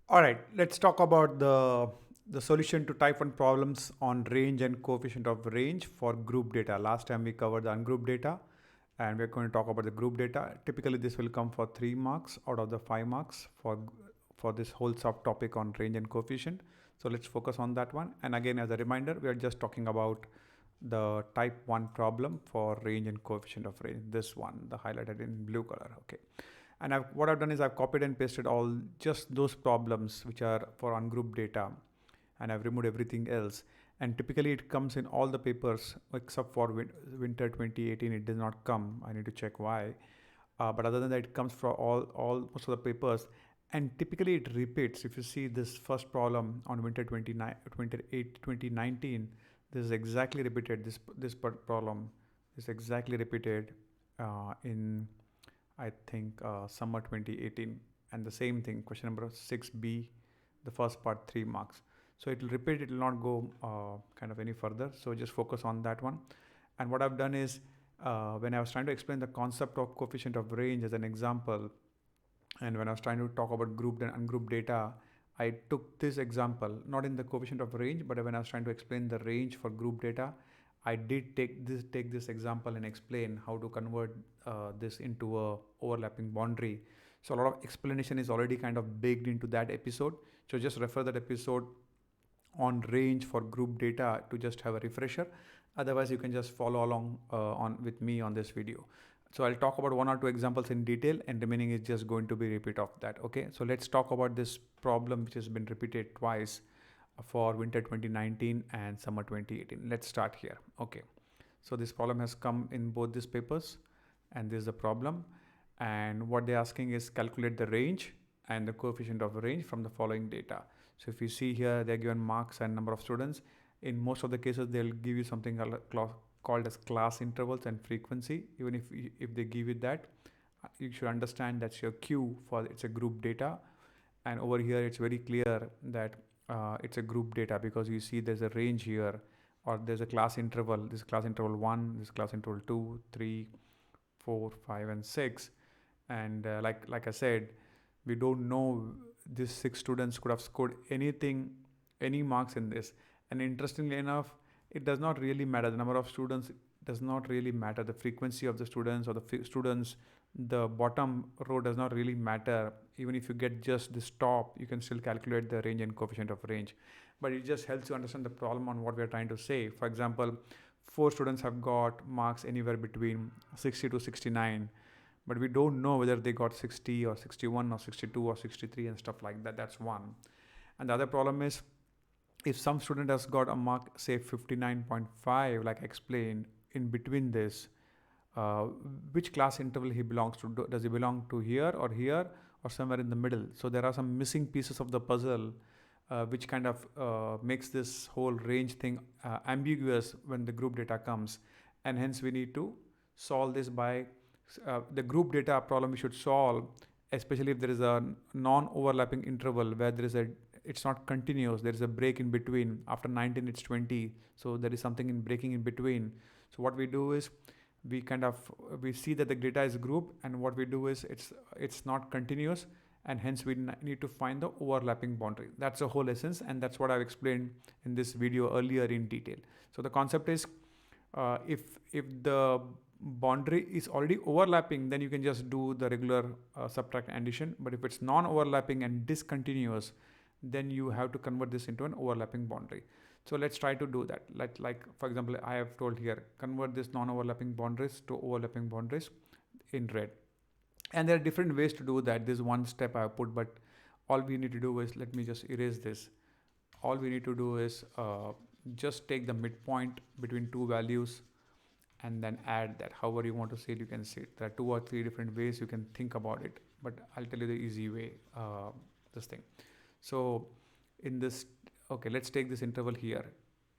All right, let's talk about the solution to type 1 problems on range and coefficient of range for group data. Last time we covered the ungrouped data and we're going to talk about the group data. Typically this will come for 3 marks out of the 5 marks for this whole subtopic on range and coefficient. So let's focus on that one. And again, as a reminder, we are just talking about the type 1 problem for range and coefficient of range. This one, the highlighted in blue color. Okay. And what I've done is I've copied and pasted all just those problems which are for ungrouped data, and I've removed everything else. And typically it comes in all the papers except for winter 2018. It does not come. I need to check why. But other than that, it comes for all most of the papers. And typically it repeats. If you see this first problem on winter 2019, this is exactly repeated. This problem is exactly repeated in I think summer 2018, and the same thing, question number 6B, the first part 3 marks. So it will repeat, it will not go kind of any further. So just focus on that one. And what I've done is when I was trying to explain the concept of coefficient of range as an example, and when I was trying to talk about grouped and ungrouped data, I took this example, not in the coefficient of range, but when I was trying to explain the range for group data, I did take this example and explain how to convert this into a overlapping boundary. So a lot of explanation is already kind of baked into that episode. So just refer that episode on range for group data to just have a refresher. Otherwise, you can just follow along on with me on this video. So I'll talk about 1 or 2 examples in detail, and remaining is just going to be repeat of that. Okay. So let's talk about this problem which has been repeated twice for winter 2019 and summer 2018. Let's start here. Okay. So this problem has come in both these papers, and this is the problem. And what they're asking is calculate the range and the coefficient of range from the following data. So if you see here, they're given marks and number of students. In most of the cases, they'll give you something called as class intervals and frequency. Even if they give you that, you should understand that's your cue for it's a group data. And over here, it's very clear that it's a group data because you see there's a range here, or there's a class interval. This class interval 1, this class interval 2, 3, 4, 5, and 6. And like I said, we don't know these 6 students could have scored anything, any marks in this. And interestingly enough, it does not really matter. The number of students does not really matter. The frequency of the students or the students, the bottom row does not really matter. Even if you get just this top, you can still calculate the range and coefficient of range. But it just helps you understand the problem on what we are trying to say. For example, 4 students have got marks anywhere between 60 to 69, but we don't know whether they got 60 or 61 or 62 or 63 and stuff like that. That's one. And the other problem is, if some student has got a mark, say 59.5, like I explained, in between this, uh, which class interval he belongs to? Does he belong to here or somewhere in the middle? So there are some missing pieces of the puzzle, which kind of makes this whole range thing ambiguous when the group data comes. And hence we need to solve this by the group data problem we should solve, especially if there is a non-overlapping interval where there is a it's not continuous, there is a break in between. After 19 it's 20, so there is something in breaking in between. So what we do is we kind of we see that the data is grouped, and what we do is it's not continuous, and hence we need to find the overlapping boundary. That's the whole essence, and that's what I've explained in this video earlier in detail. So the concept is, if the boundary is already overlapping, then you can just do the regular subtract and addition. But if it's non-overlapping and discontinuous, then you have to convert this into an overlapping boundary. So let's try to do that. Like for example, I have told here, convert this non-overlapping boundaries to overlapping boundaries in red. And there are different ways to do that. This is one step I have put, but all we need to do is, let me just erase this. All we need to do is just take the midpoint between two values and then add that. However you want to say it, you can say it. There are 2 or 3 different ways you can think about it, but I'll tell you the easy way, this thing. So in this, okay, let's take this interval here,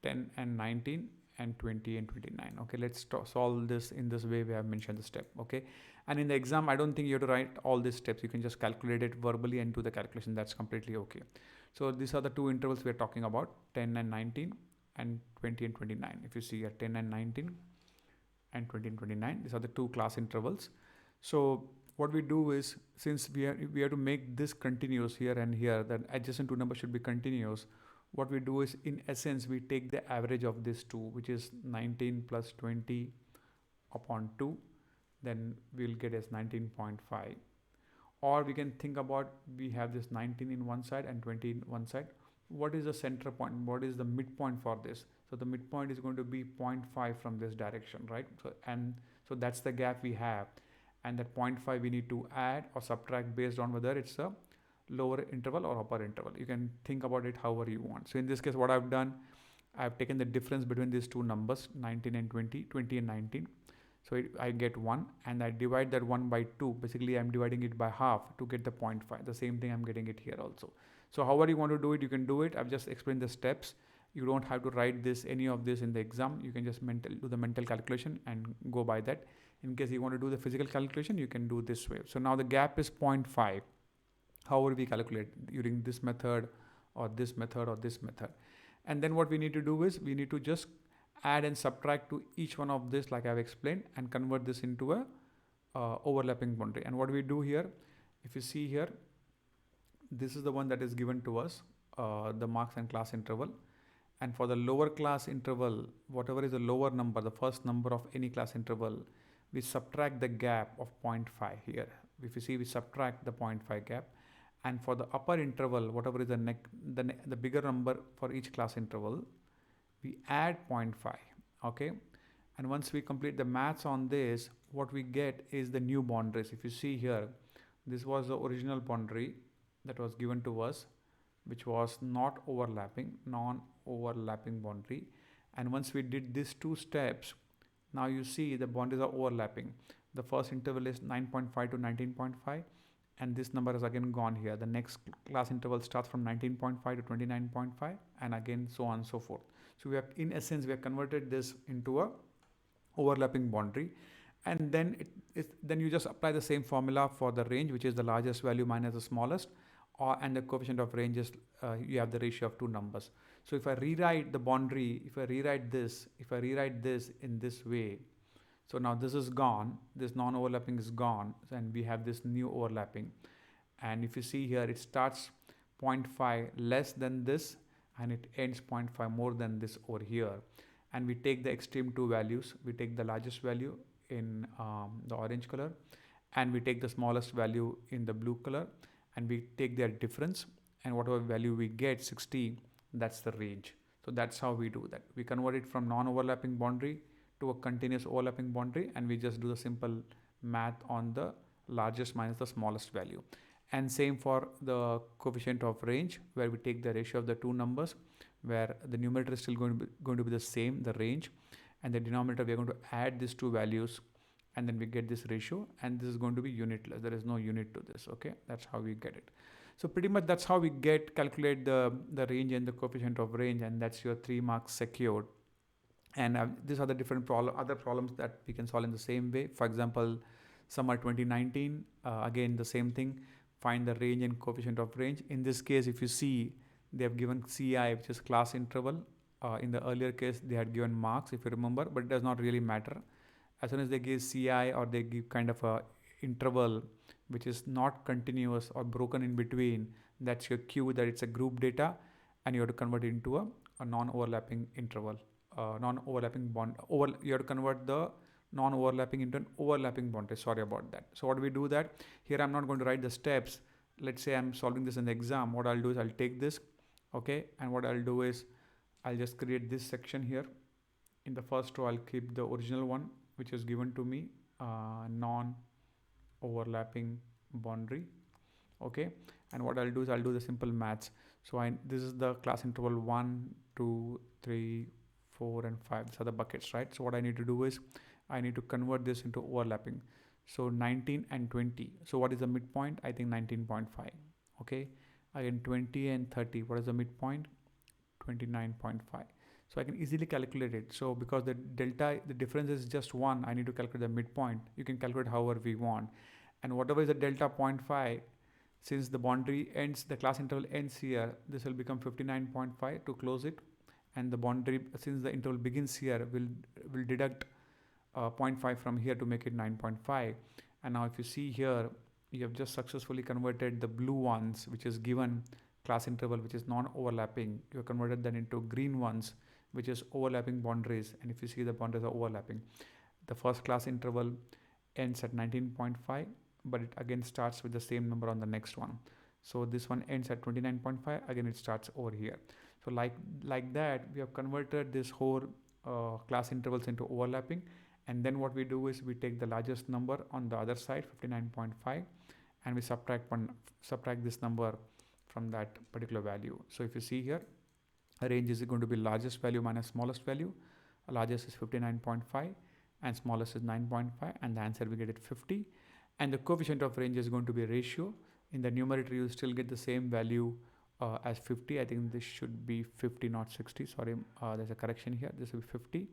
10 and 19 and 20 and 29. Okay, let's solve this in this way we have mentioned the step. Okay, and in the exam, I don't think you have to write all these steps. You can just calculate it verbally and do the calculation. That's completely okay. So these are the 2 intervals we are talking about, 10 and 19 and 20 and 29. If you see here, 10 and 19 and 20 and 29, these are the 2 class intervals. So what we do is, since we have to make this continuous here and here, that adjacent two numbers should be continuous. What we do is, in essence, we take the average of these two, which is 19 plus 20 upon 2, then we'll get as 19.5. Or we can think about, we have this 19 in one side and 20 in one side. What is the center point? What is the midpoint for this? So the midpoint is going to be 0.5 from this direction, right? So that's the gap we have, and that 0.5 we need to add or subtract based on whether it's a lower interval or upper interval. You can think about it however you want. So in this case, what I've done, I've taken the difference between these two numbers, 19 and 20, 20 and 19. So I get 1, and I divide that 1 by 2. Basically, I'm dividing it by half to get the 0.5. The same thing I'm getting it here also. So however you want to do it, you can do it. I've just explained the steps. You don't have to write any of this in the exam. You can just do the mental calculation and go by that. In case you want to do the physical calculation, you can do this way. So now the gap is 0.5. How would we calculate? Using this method or this method or this method. And then what we need to do is, we need to just add and subtract to each one of this, like I've explained, and convert this into a overlapping boundary. And what we do here, if you see here, this is the one that is given to us, the marks and class interval. And for the lower class interval, whatever is the lower number, the first number of any class interval, we subtract the gap of 0.5 here. If you see, we subtract the 0.5 gap. And for the upper interval, whatever is the bigger number for each class interval, we add 0.5. Okay. And once we complete the maths on this, what we get is the new boundaries. If you see here, this was the original boundary that was given to us, which was not overlapping, non-overlapping boundary. And once we did these two steps, now you see the boundaries are overlapping. The first interval is 9.5 to 19.5, and this number is again gone here. The next class interval starts from 19.5 to 29.5, and again so on and so forth. So we have, in essence, we have converted this into a overlapping boundary. And then then you just apply the same formula for the range, which is the largest value minus the smallest, and the coefficient of range is, you have the ratio of two numbers. So if I rewrite the boundary, if I rewrite this in this way, so now this is gone, this non-overlapping is gone, and we have this new overlapping. And if you see here, it starts 0.5 less than this, and it ends 0.5 more than this over here. And we take the extreme two values. We take the largest value in the orange color, and we take the smallest value in the blue color, and we take their difference, and whatever value we get, 60, that's the range. So that's how we do that. We convert it from non-overlapping boundary to a continuous overlapping boundary, and we just do the simple math on the largest minus the smallest value. And same for the coefficient of range, where we take the ratio of the two numbers, where the numerator is still going to be the same, the range, and the denominator we are going to add these two values, and then we get this ratio, and this is going to be unitless. There is no unit to this. Okay, that's how we get it. So pretty much that's how we calculate the range and the coefficient of range, and that's your 3 marks secured. And these are the different other problems that we can solve in the same way. For example, summer 2019, again the same thing. Find the range and coefficient of range. In this case, if you see, they have given CI, which is class interval. In the earlier case, they had given marks, if you remember, but it does not really matter. As soon as they give CI, or they give kind of a interval which is not continuous or broken in between, that's your cue that it's a group data, and you have to convert it into a non-overlapping interval, non-overlapping bond. You have to convert the non-overlapping into an overlapping boundary. Sorry about that. So what do we do that? Here I'm not going to write the steps. Let's say I'm solving this in the exam. What I'll do is I'll take this, okay, and what I'll do is I'll just create this section here. In the first row, I'll keep the original one, which is given to me, non-overlapping boundary, okay. And what I'll do is I'll do the simple maths. So this is the class interval 1, 2, 3, 4, and 5. These are the buckets, right? So what I need to do is I need to convert this into overlapping. So 19 and 20. So what is the midpoint? I think 19.5. Okay. Again, 20 and 30. What is the midpoint? 29.5. So I can easily calculate it. So because the difference is just 1, I need to calculate the midpoint. You can calculate however we want. And whatever is the delta 0.5, since the boundary ends, the class interval ends here, this will become 59.5 to close it. And the boundary, since the interval begins here, will deduct 0.5 from here to make it 9.5. And now if you see here, you have just successfully converted the blue ones, which is given class interval, which is non-overlapping. You have converted that into green ones, which is overlapping boundaries. And if you see, the boundaries are overlapping. The first class interval ends at 19.5, but it again starts with the same number on the next one. So this one ends at 29.5. Again, it starts over here. So like that, we have converted this whole class intervals into overlapping. And then what we do is we take the largest number on the other side, 59.5, and we subtract this number from that particular value. So if you see here, a range is going to be largest value minus smallest value. Largest is 59.5 and smallest is 9.5, and the answer we get it 50. And the coefficient of range is going to be a ratio. In the numerator, you still get the same value as 50. I think this should be 50, not 60. Sorry, there's a correction here. This will be 50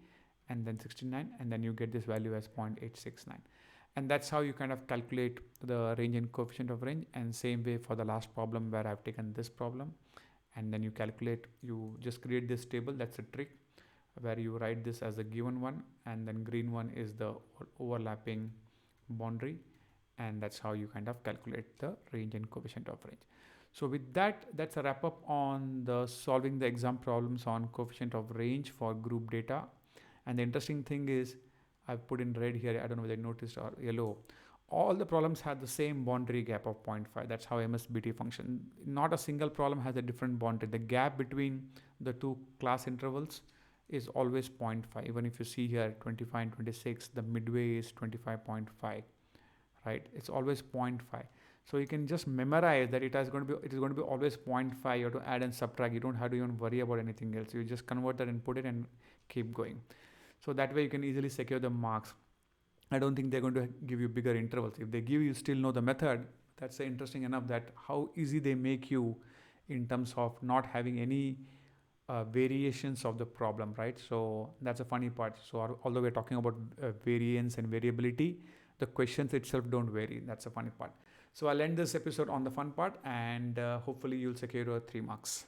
and then 69, and then you get this value as 0.869. And that's how you kind of calculate the range and coefficient of range. And same way for the last problem where I've taken this problem, and then you calculate, you just create this table. That's a trick where you write this as the given one, and then green one is the overlapping boundary, and that's how you kind of calculate the range and coefficient of range. So with that, that's a wrap up on the solving the exam problems on coefficient of range for group data. And the interesting thing is, I've put in red here, I don't know whether you noticed, or yellow, all the problems had the same boundary gap of 0.5. That's how MSBTE function. Not a single problem has a different boundary. The gap between the two class intervals is always 0.5. Even if you see here 25 and 26, the midway is 25.5, right? It's always 0.5. So you can just memorize that it is going to be always 0.5. You have to add and subtract. You don't have to even worry about anything else. You just convert that and put it and keep going. So that way you can easily secure the marks. I don't think they're going to give you bigger intervals. If they give you still know the method, that's interesting enough that how easy they make you in terms of not having any variations of the problem, right? So that's a funny part. So although we're talking about variance and variability, the questions itself don't vary. That's a funny part. So I'll end this episode on the fun part, and hopefully you'll secure your 3 marks.